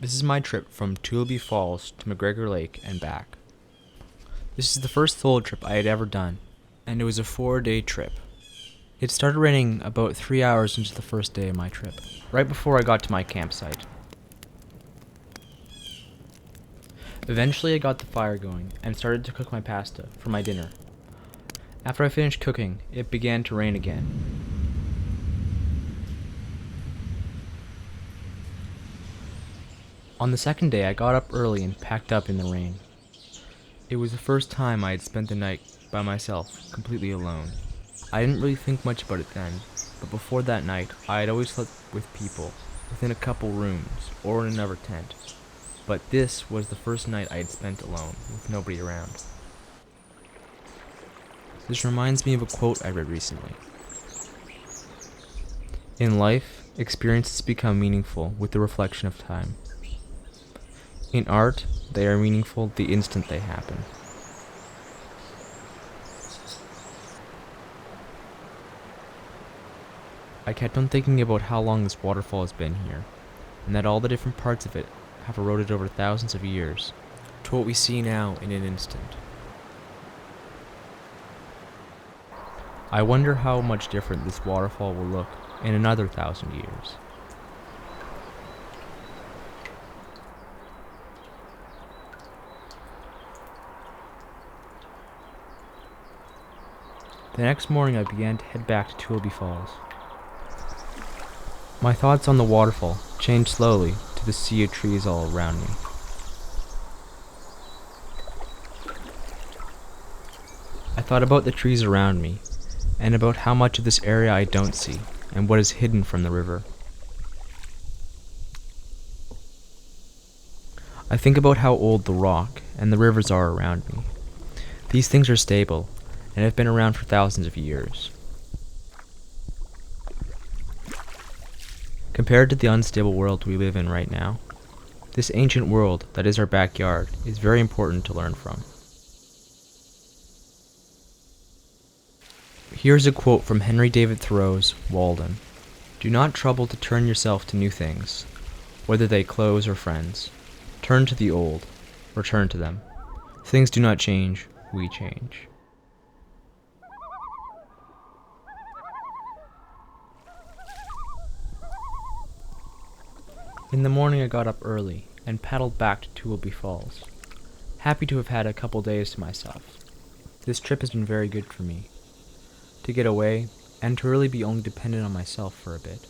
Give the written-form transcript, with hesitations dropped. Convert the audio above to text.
This is my trip from Tulabi Falls to McGregor Lake and back. This is the first solo trip I had ever done, and it was a 4-day trip. It started raining about 3 hours into the first day of my trip, right before I got to my campsite. Eventually I got the fire going and started to cook my pasta for my dinner. After I finished cooking, it began to rain again. On the second day, I got up early and packed up in the rain. It was the first time I had spent the night by myself, completely alone. I didn't really think much about it then, but before that night, I had always slept with people, within a couple rooms, or in another tent. But this was the first night I had spent alone, with nobody around. This reminds me of a quote I read recently. In life, experiences become meaningful with the reflection of time. In art, they are meaningful the instant they happen. I kept on thinking about how long this waterfall has been here, and that all the different parts of it have eroded over thousands of years to what we see now in an instant. I wonder how much different this waterfall will look in another 1,000 years. The next morning I began to head back to Tulabi Falls. My thoughts on the waterfall changed slowly to the sea of trees all around me. I thought about the trees around me, and about how much of this area I don't see, and what is hidden from the river. I think about how old the rock and the rivers are around me. These things are stable, and have been around for thousands of years. Compared to the unstable world we live in right now, this ancient world that is our backyard is very important to learn from. Here's a quote from Henry David Thoreau's Walden. "Do not trouble to turn yourself to new things, whether they clothes or friends. Turn to the old, return to them. Things do not change, we change." In the morning I got up early and paddled back to Tulabi Falls, happy to have had a couple days to myself. This trip has been very good for me, to get away and to really be only dependent on myself for a bit.